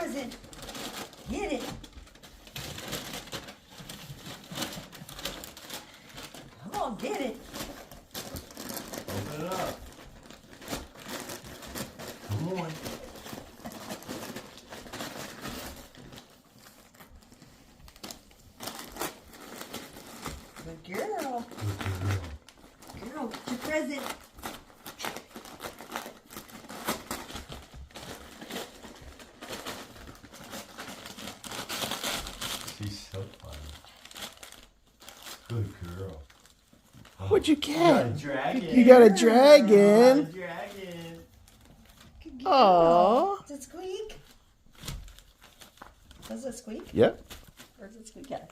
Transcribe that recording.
present. Get it. Come on, get it. Open it up. Come on. Good girl. Girl, get your present. She's so funny. Good girl. What'd you get? You got a dragon. You got a dragon. A dragon. Good girl. Aww. Does it squeak? Does it squeak? Yep. Or does it squeak at it?